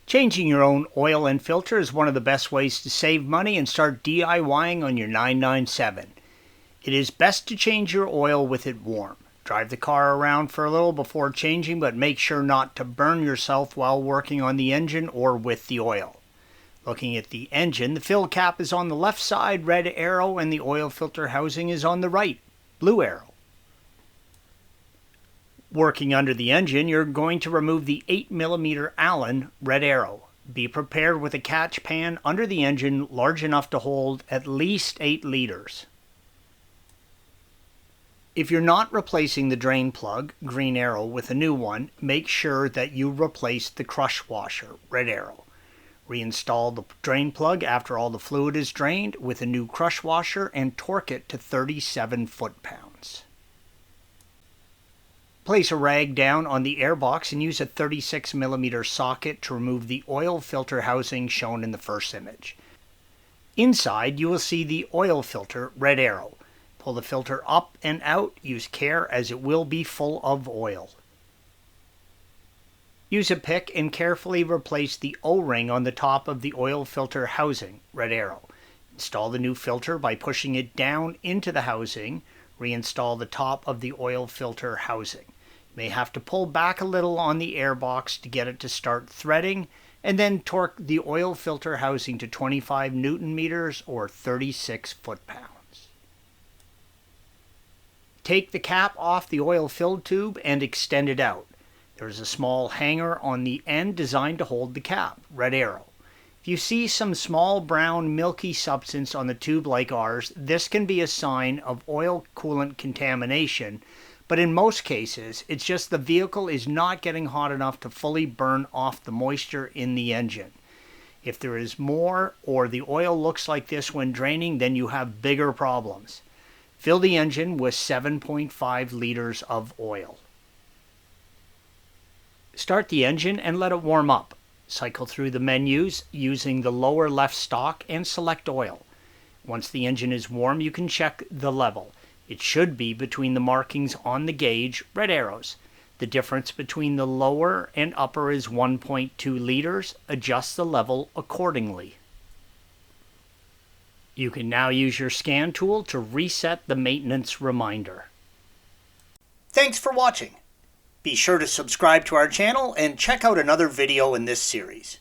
Changing your own oil and filter is one of the best ways to save money and start DIYing on your 997. It is best to change your oil with it warm. Drive the car around for a little before changing, but make sure not to burn yourself while working on the engine or with the oil. Looking at the engine, the fill cap is on the left side, red arrow, and the oil filter housing is on the right, blue arrow. Working under the engine, you're going to remove the 8mm Allen, red arrow. Be prepared with a catch pan under the engine large enough to hold at least 8 liters. If you're not replacing the drain plug, green arrow, with a new one, make sure that you replace the crush washer, red arrow. Reinstall the drain plug after all the fluid is drained with a new crush washer and torque it to 37 foot-pounds. Place a rag down on the airbox and use a 36mm socket to remove the oil filter housing shown in the first image. Inside, you will see the oil filter, red arrow. Pull the filter up and out. Use care as it will be full of oil. Use a pick and carefully replace the O-ring on the top of the oil filter housing, red arrow. Install the new filter by pushing it down into the housing. Reinstall the top of the oil filter housing. You may have to pull back a little on the airbox to get it to start threading, and then torque the oil filter housing to 25 Newton meters or 36 foot-pounds. Take the cap off the oil-filled tube and extend it out. There is a small hanger on the end designed to hold the cap, red arrow. If you see some small brown milky substance on the tube like ours, this can be a sign of oil coolant contamination, but in most cases, it's just the vehicle is not getting hot enough to fully burn off the moisture in the engine. If there is more or the oil looks like this when draining, then you have bigger problems. Fill the engine with 7.5 liters of oil. Start the engine and let it warm up. Cycle through the menus using the lower left stalk and select oil. Once the engine is warm, you can check the level. It should be between the markings on the gauge, red arrows. The difference between the lower and upper is 1.2 liters. Adjust the level accordingly. You can now use your scan tool to reset the maintenance reminder. Thanks for watching. Be sure to subscribe to our channel and check out another video in this series.